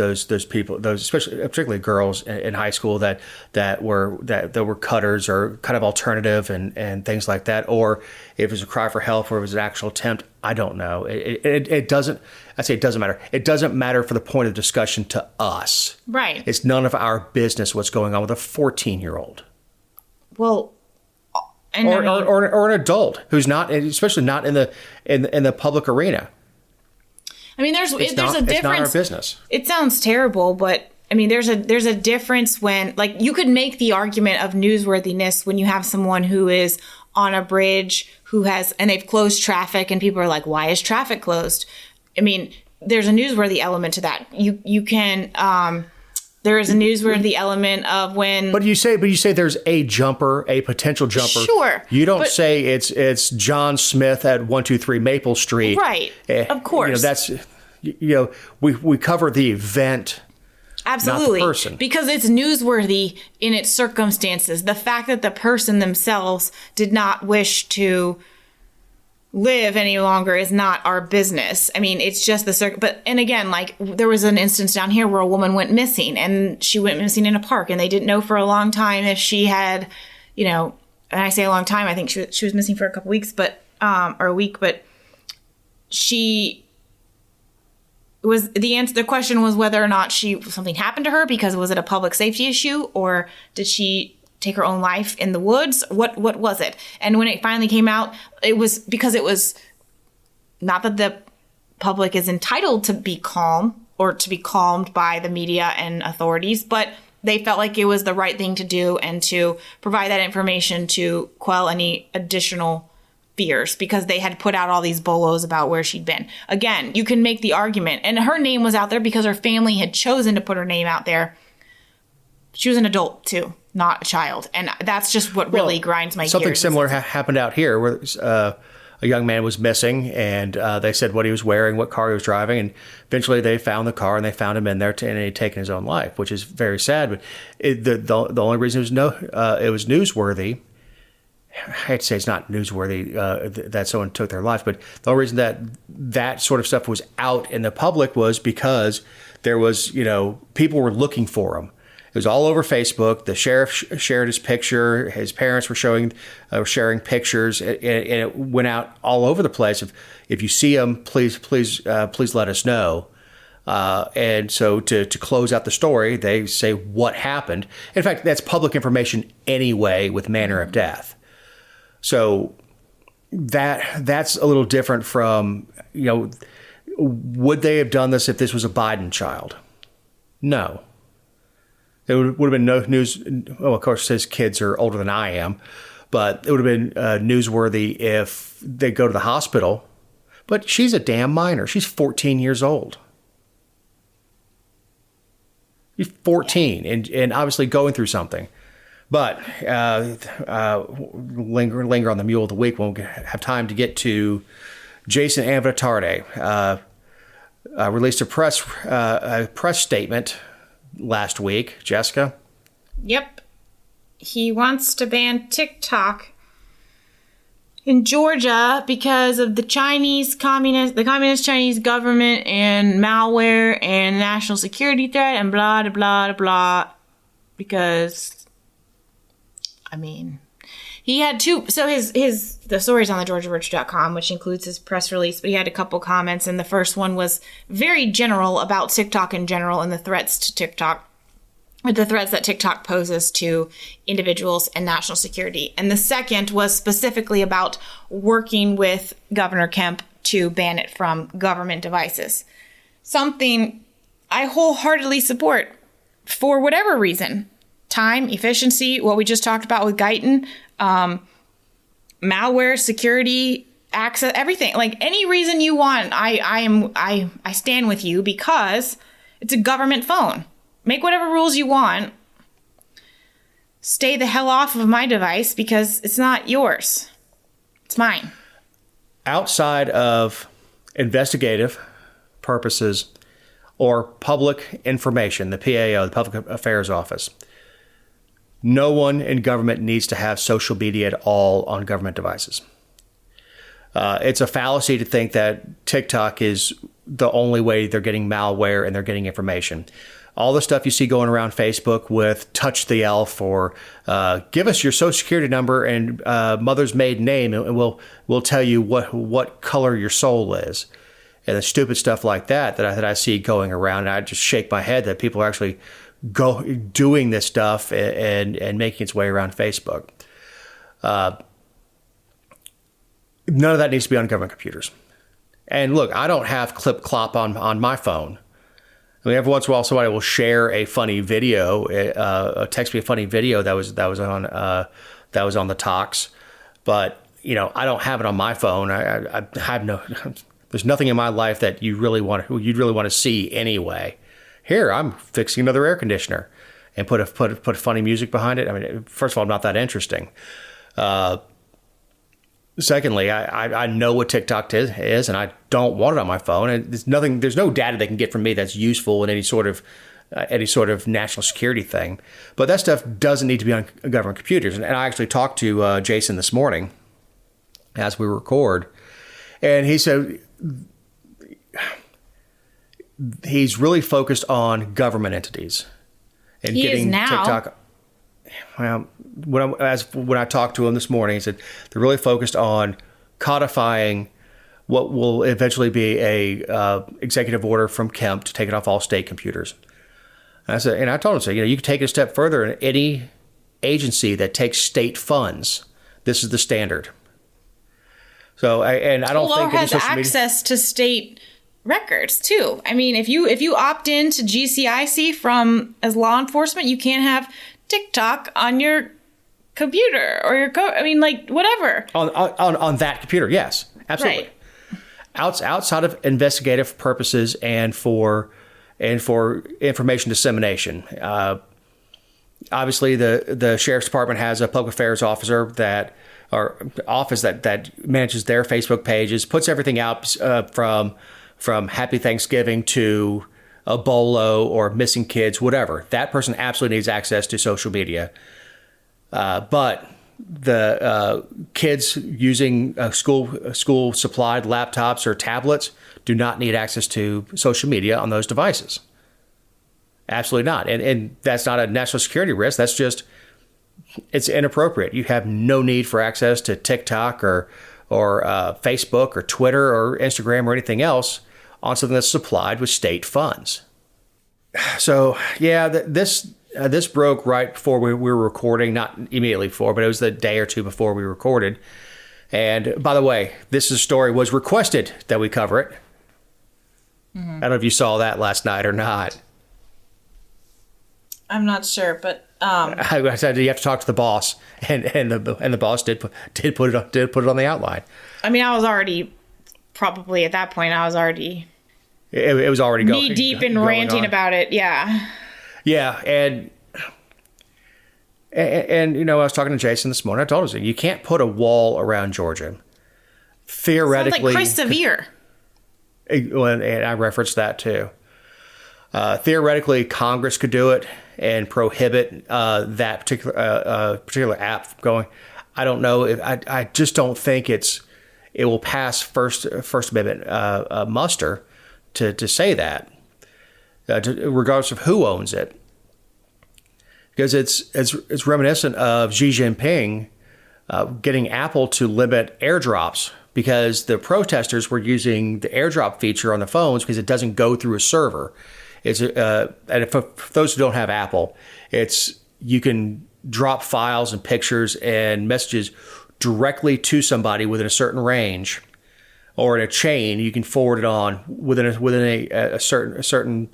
people, particularly girls in high school that were cutters or kind of alternative and things like that. Or if it was a cry for help or it was an actual attempt, I don't know. It doesn't. I say it doesn't matter. It doesn't matter for the point of discussion to us. Right. It's none of our business what's going on with a 14-year-old. Well, or an adult who's not, especially not in the public arena. I mean, there's a difference. It's not our business. It sounds terrible, but I mean, there's a difference when, like, you could make the argument of newsworthiness when you have someone who is on a bridge and they've closed traffic and people are like, why is traffic closed? I mean, there's a newsworthy element to that. You can, there is a newsworthy element of when. But you say there's a potential jumper. Sure. You don't say it's John Smith at 123 Maple Street. Right. Of course. That's, we cover the event. Absolutely. Not the person. Because it's newsworthy in its circumstances. The fact that the person themselves did not wish to live any longer is not our business. I mean, it's just and again, like, there was an instance down here where a woman went missing, and she went missing in a park, and they didn't know for a long time if she had, and I say a long time, I think she was missing for a couple weeks, or a week, but she was, the question was whether or not something happened to her, because was it a public safety issue, or did she take her own life in the woods? What was it? And when it finally came out, it was because it was not that the public is entitled to be calm or to be calmed by the media and authorities, but they felt like it was the right thing to do and to provide that information to quell any additional fears, because they had put out all these bolos about where she'd been. Again, you can make the argument, and her name was out there because her family had chosen to put her name out there. She was an adult too, not a child. And that's just what really grinds my gears. Something similar happened out here where a young man was missing, and they said what he was wearing, what car he was driving, and eventually they found the car and they found him in there and he had taken his own life, which is very sad. But the only reason it was newsworthy, I hate to say it's not newsworthy that someone took their life, but the only reason that sort of stuff was out in the public was because there was, people were looking for him. It was all over Facebook. The sheriff shared his picture. His parents were sharing pictures, and it went out all over the place. If you see him, please let us know. And so to close out the story, they say what happened. In fact, that's public information anyway, with manner of death. So that's a little different from, would they have done this if this was a Biden child? No. It would have been no news. Well, of course, his kids are older than I am, but it would have been newsworthy if they go to the hospital. But she's a damn minor. She's 14 years old. She's 14 and obviously going through something. But linger on the mule of the week. Won't have time to get to Jason Anvitatarde. Released a press statement last week. Jessica? Yep. He wants to ban TikTok in Georgia because of the communist Chinese government and malware and national security threat and blah, blah, blah, blah. Because, I mean, he had two. So the story's on the GeorgiaRich.com, which includes his press release, but he had a couple comments, and the first one was very general about TikTok in general and the threats to TikTok, or the threats that TikTok poses to individuals and national security. And the second was specifically about working with Governor Kemp to ban it from government devices. Something I wholeheartedly support for whatever reason. time, efficiency, what we just talked about with Guyton, malware, security, access, everything. Like any reason you want, I stand with you because it's a government phone. Make whatever rules you want. Stay the hell off of my device because it's not yours. It's mine. Outside of investigative purposes or public information, the PAO, the Public Affairs Office, no one in government needs to have social media at all on government devices. It's a fallacy to think that TikTok is the only way they're getting malware and they're getting information. All the stuff you see going around Facebook with touch the elf or give us your social security number and mother's maiden name and we'll tell you what color your soul is. And the stupid stuff like that I see going around. And I just shake my head that people are actually doing this stuff and making its way around Facebook. None of that needs to be on government computers. And look, I don't have clip clop on my phone. I mean, every once in a while, somebody will share a funny video, text me a funny video that was on the talks, but I don't have it on my phone. I have no. There's nothing in my life that you'd really want to see anyway. Here, I'm fixing another air conditioner, and put funny music behind it. I mean, first of all, I'm not that interesting. Secondly, I know what TikTok is, and I don't want it on my phone. And there's no data they can get from me that's useful in any sort of national security thing. But that stuff doesn't need to be on government computers. And I actually talked to Jason this morning as we record, and he said he's really focused on government entities and he getting is now. TikTok. Well, when I talked to him this morning, he said they're really focused on codifying what will eventually be a executive order from Kemp to take it off all state computers. And I told him, you can take it a step further. In any agency that takes state funds, this is the standard. So, I don't think has access to state records too. I mean, if you opt into GCIC from as law enforcement, you can't have TikTok on your computer or your whatever on that computer. Yes, absolutely. Right. Outside of investigative purposes and for information dissemination. Obviously, the sheriff's department has a public affairs officer that manages their Facebook pages, puts everything out from Happy Thanksgiving to a bolo or missing kids, whatever. That person absolutely needs access to social media. But the kids using school supplied laptops or tablets do not need access to social media on those devices. Absolutely not. And that's not a national security risk. That's just, it's inappropriate. You have no need for access to TikTok or Facebook or Twitter or Instagram or anything else on something that's supplied with state funds. So, yeah, this broke right before we were recording, not immediately before, but it was the day or two before we recorded. And by the way, this story was requested that we cover it. Mm-hmm. I don't know if you saw that last night or not. I'm not sure, but I said you have to talk to the boss, and the boss did put it on the outline. I mean, I was already probably at that point. I was already it was already going knee deep in ranting about it. Yeah. Yeah, and I was talking to Jason this morning. I told him you can't put a wall around Georgia. Theoretically, sounds like Chris Severe. And I referenced that too. Theoretically, Congress could do it and prohibit that particular app going. I don't know. I just don't think it will pass First Amendment muster to say that, regardless of who owns it, because it's reminiscent of Xi Jinping getting Apple to limit airdrops because the protesters were using the airdrop feature on the phones because it doesn't go through a server. And for those who don't have Apple, you can drop files and pictures and messages directly to somebody within a certain range, or in a chain. You can forward it on within a certain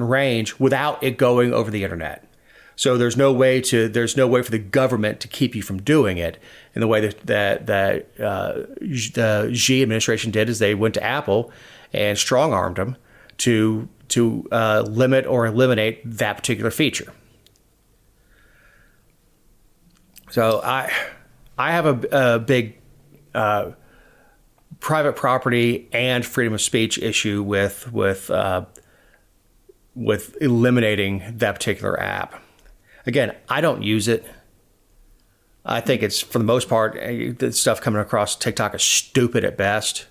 range without it going over the internet. So there's no way for the government to keep you from doing it. And the way that the Xi administration did is they went to Apple and strong-armed them to limit or eliminate that particular feature. So I have a big private property and freedom of speech issue with eliminating that particular app. Again, I don't use it. I think it's, for the most part, the stuff coming across TikTok is stupid at best.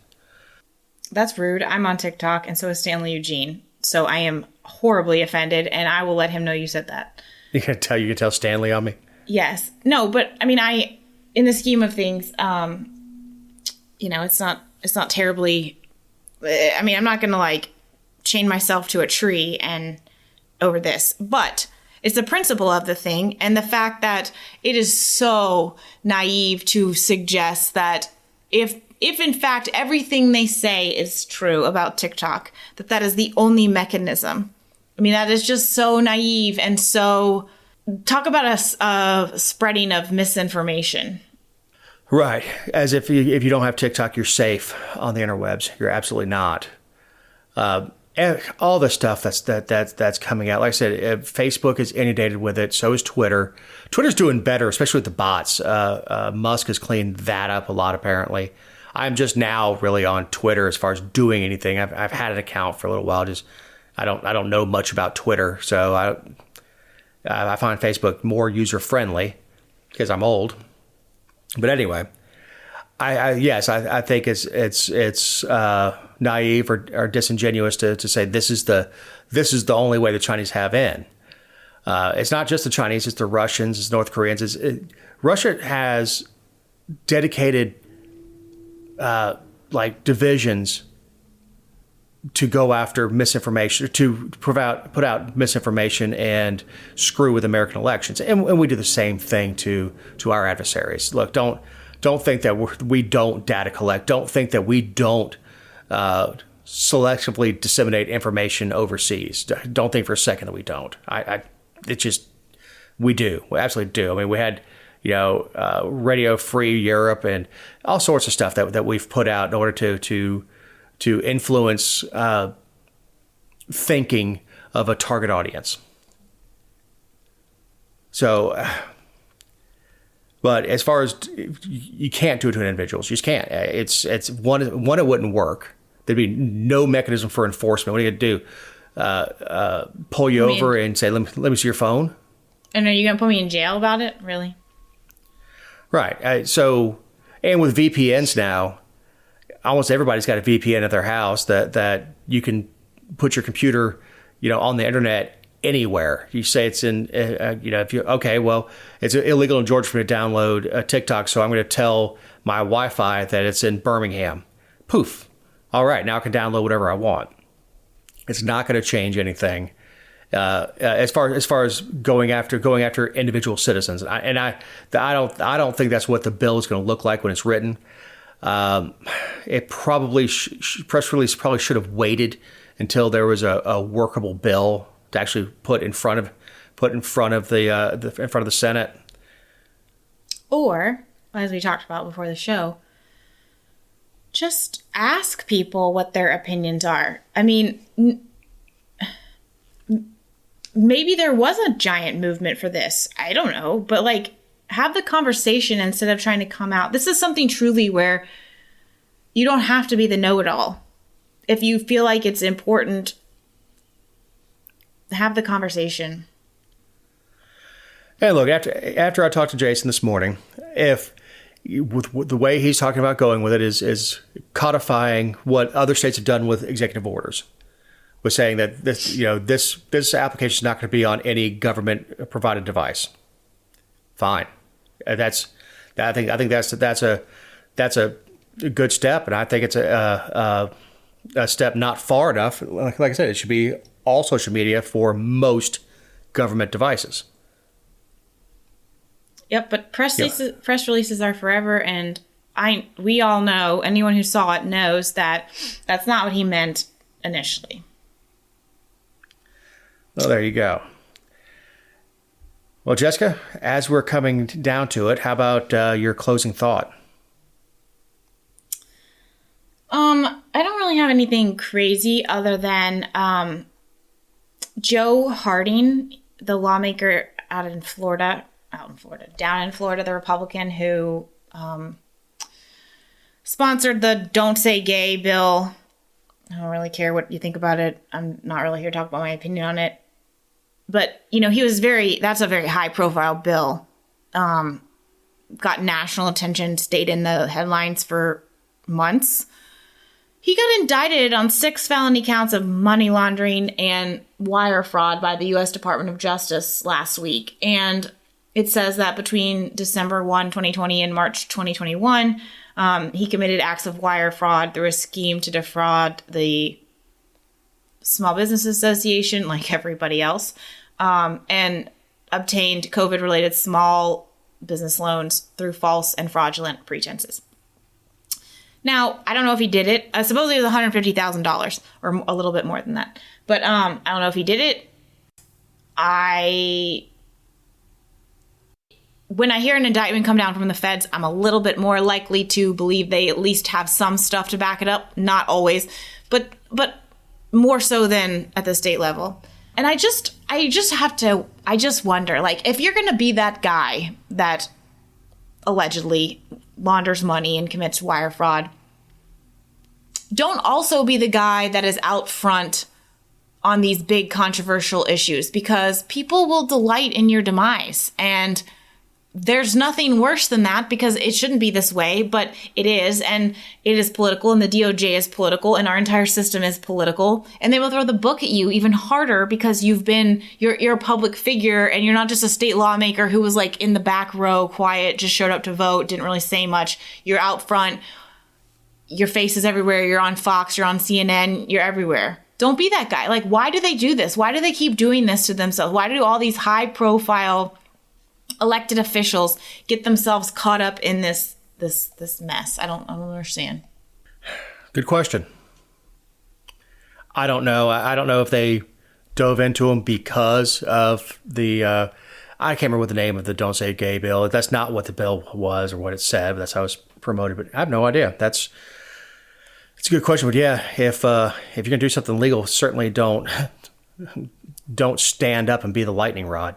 That's rude. I'm on TikTok, and so is Stanley Eugene. So I am horribly offended, and I will let him know you said that. You can tell Stanley on me? Yes. No, but I mean, in the scheme of things, it's not terribly, I mean, I'm not going to like chain myself to a tree and over this, but it's the principle of the thing. And the fact that it is so naive to suggest that if in fact everything they say is true about TikTok, that is the only mechanism. I mean, that is just so naive and so, talk about a spreading of misinformation. Right. As if you don't have TikTok, you're safe on the interwebs. You're absolutely not. And all the stuff that's coming out. Like I said, Facebook is inundated with it. So is Twitter. Twitter's doing better, especially with the bots. Musk has cleaned that up a lot, apparently. I'm just now really on Twitter as far as doing anything. I've had an account for a little while. I don't know much about Twitter, so I find Facebook more user friendly because I'm old. But anyway, I think it's naive or disingenuous to say this is the only way the Chinese have in. It's not just the Chinese; it's the Russians, it's North Koreans. Russia has dedicated divisions to go after misinformation, to put out misinformation and screw with American elections, and we do the same thing to our adversaries. Look, don't think that we don't data collect. Don't think that we don't selectively disseminate information overseas. Don't think for a second that we don't. We do. We absolutely do. I mean, we had Radio Free Europe and all sorts of stuff that we've put out in order to influence thinking of a target audience. So, but as far as you can't do it to individuals, you just can't. It's one. It wouldn't work. There'd be no mechanism for enforcement. What are you gonna do? Pull you over and say, "Let me see your phone." And are you gonna put me in jail about it? Really? Right. And with VPNs now, almost everybody's got a VPN at their house that you can put your computer, on the internet anywhere. You say it's in, if you, okay, well, it's illegal in Georgia for me to download a TikTok, so I'm going to tell my Wi-Fi that it's in Birmingham. Poof. All right, now I can download whatever I want. It's not going to change anything. As far as going after individual citizens, I don't think that's what the bill is going to look like when it's written. It probably press release probably should have waited until there was a workable bill to actually put in front of the Senate. Or, as we talked about before the show, just ask people what their opinions are. I mean, maybe there was a giant movement for this. I don't know. But have the conversation instead of trying to come out. This is something truly where you don't have to be the know-it-all. If you feel like it's important, have the conversation. And look, after I talked to Jason this morning, if with the way he's talking about going with it is codifying what other states have done with executive orders, was saying that this application is not going to be on any government provided device. Fine, I think that's a good step, and I think it's a step not far enough. Like I said, it should be all social media for most government devices. Yep, but press releases are forever, and we all know, anyone who saw it knows that that's not what he meant initially. Well, there you go. Well, Jessica, as we're coming down to it, how about your closing thought? I don't really have anything crazy other than Joe Harding, the lawmaker down in Florida, the Republican who sponsored the Don't Say Gay bill. I don't really care what you think about it. I'm not really here to talk about my opinion on it. But, that's a very high profile bill. Got national attention, stayed in the headlines for months. He got indicted on 6 felony counts of money laundering and wire fraud by the U.S. Department of Justice last week. And it says that between December 1, 2020 and March 2021, he committed acts of wire fraud through a scheme to defraud the Small Business Association, like everybody else, and obtained COVID-related small business loans through false and fraudulent pretenses. Now, I don't know if he did it. Supposedly it was $150,000 or a little bit more than that. But I don't know if he did it. When I hear an indictment come down from the feds, I'm a little bit more likely to believe they at least have some stuff to back it up. Not always, but more so than at the state level. And I just wonder, like, if you're going to be that guy that allegedly launders money and commits wire fraud, don't also be the guy that is out front on these big controversial issues, because people will delight in your demise. And there's nothing worse than that, because it shouldn't be this way, but it is, and it is political, and the DOJ is political, and our entire system is political, and they will throw the book at you even harder because you're a public figure, and you're not just a state lawmaker who was like in the back row, quiet, just showed up to vote, didn't really say much. You're out front, your face is everywhere, you're on Fox, you're on CNN, you're everywhere. Don't be that guy. Like, why do they do this? Why do they keep doing this to themselves? Why do all these high profile elected officials get themselves caught up in this mess? I don't understand. Good question. I don't know. I don't know if they dove into them because of the, I can't remember what the name of the Don't Say Gay bill. That's not what the bill was or what it said, but that's how it was promoted. But I have no idea. It's a good question. But yeah, if you're going to do something legal, certainly don't stand up and be the lightning rod.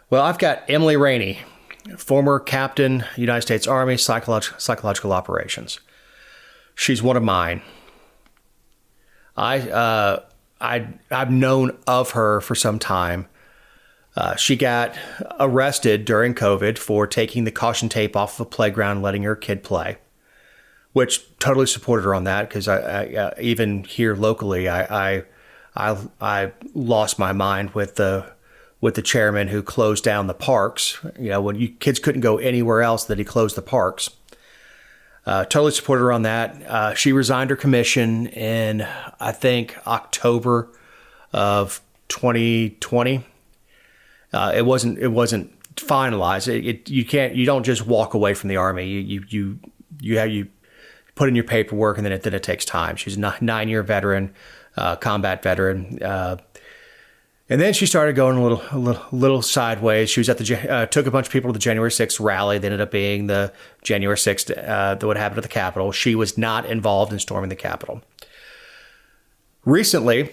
Well, I've got Emily Rainey, former captain, United States Army, psychological operations. She's one of mine. I've known of her for some time. She got arrested during COVID for taking the caution tape off of a playground and letting her kid play, which totally supported her on that, because I even here locally, I lost my mind with the chairman who closed down the parks. You know, when kids couldn't go anywhere else, that he closed the parks. Totally supported her on that. She resigned her commission in, I think, October of 2020. It wasn't finalized. You don't just walk away from the Army. You put in your paperwork, and then it takes time. She's a 9-year veteran, combat veteran. And then she started going a little sideways. She was at took a bunch of people to the January 6th rally. That ended up being the January 6th that would happen at the Capitol. She was not involved in storming the Capitol. Recently,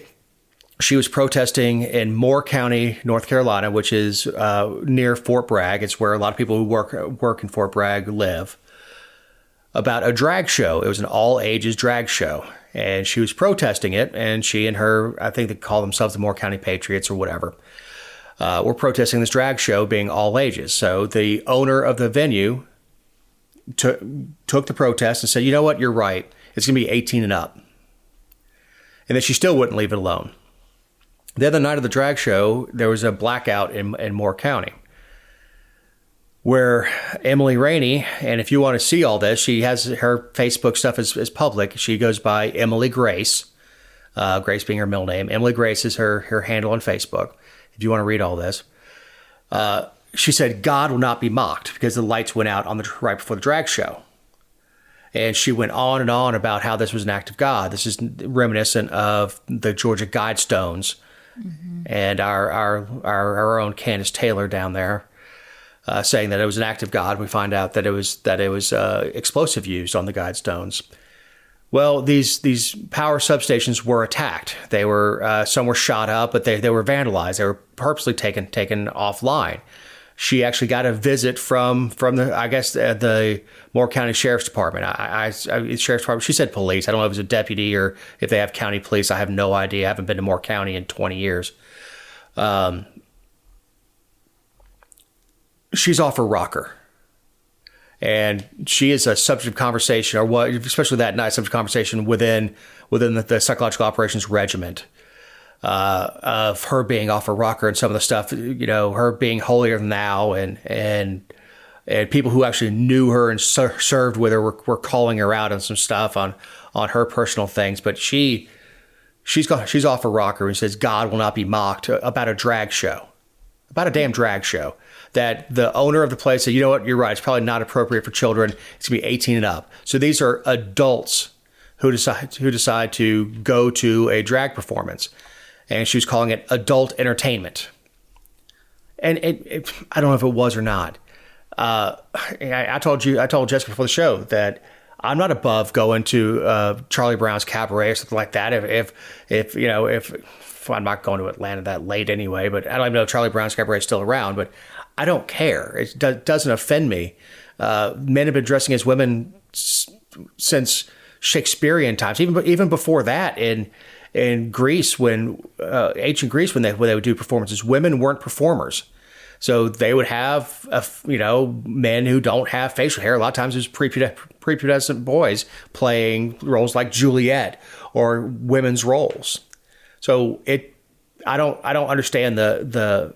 she was protesting in Moore County, North Carolina, which is near Fort Bragg. It's where a lot of people who work in Fort Bragg live, about a drag show. It was an all-ages drag show. And she was protesting it, and she and her, I think they call themselves the Moore County Patriots or whatever, were protesting this drag show being all ages. So the owner of the venue took the protest and said, you know what, you're right. It's going to be 18 and up. And then she still wouldn't leave it alone. The other night of the drag show, there was a blackout in Moore County, where Emily Rainey, and if you want to see all this, she has her Facebook stuff is public. She goes by Emily Grace, Grace being her middle name. Emily Grace is her handle on Facebook. If you want to read all this, she said, God will not be mocked, because the lights went out right before the drag show. And she went on and on about how this was an act of God. This is reminiscent of the Georgia Guidestones And our own Candace Taylor down there saying that it was an act of God. We find out that it was explosive used on the Guidestones. Well, these power substations were attacked. They were some were shot up, but they were vandalized. They were purposely taken offline. She actually got a visit from the Moore County Sheriff's Department. Sheriff's Department. She said police. I don't know if it was a deputy or if they have county police. I have no idea. I haven't been to Moore County in 20 years. She's off her rocker. And she is a subject of conversation, or what, especially that night, subject of conversation within the psychological operations regiment, of her being off her rocker and some of the stuff, her being holier than thou, and people who actually knew her and served with her were calling her out on some stuff on her personal things. But she's off her rocker and says God will not be mocked about a drag show, about a damn drag show. That the owner of the place said, you know what, you're right, it's probably not appropriate for children. It's going to be 18 and up. So these are adults who decide to go to a drag performance. And she was calling it adult entertainment. And I don't know if it was or not. I told Jessica before the show that I'm not above going to Charlie Brown's Cabaret or something like that. If I'm not going to Atlanta that late anyway, but I don't even know if Charlie Brown's Cabaret is still around, but I don't care. It doesn't offend me. Men have been dressing as women since Shakespearean times, even before that. In Greece, ancient Greece, when they would do performances, women weren't performers, so they would have men who don't have facial hair. A lot of times, it was prepubescent boys playing roles like Juliet or women's roles. So I don't understand the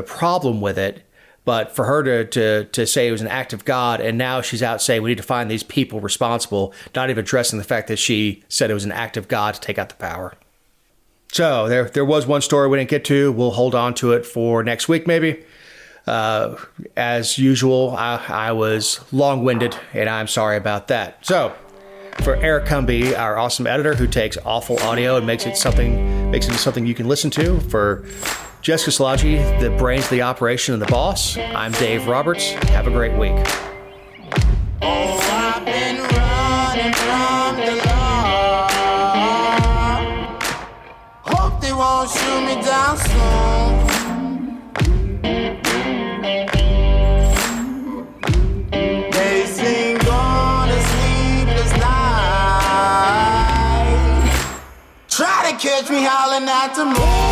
problem with it, but for her to say it was an act of God, and now she's out saying we need to find these people responsible, not even addressing the fact that she said it was an act of God to take out the power. So there was one story we didn't get to. We'll hold on to it for next week, maybe. As usual, I was long-winded, and I'm sorry about that. So for Eric Cumby, our awesome editor who takes awful audio and makes it into something you can listen to, for Jessica Szilagyi, the brains of the operation and the boss, I'm Dave Roberts. Have a great week. Oh, I've been running from the law. Hope they won't shoot me down soon. They sing on a sleepless night. Try to catch me howling at the moon.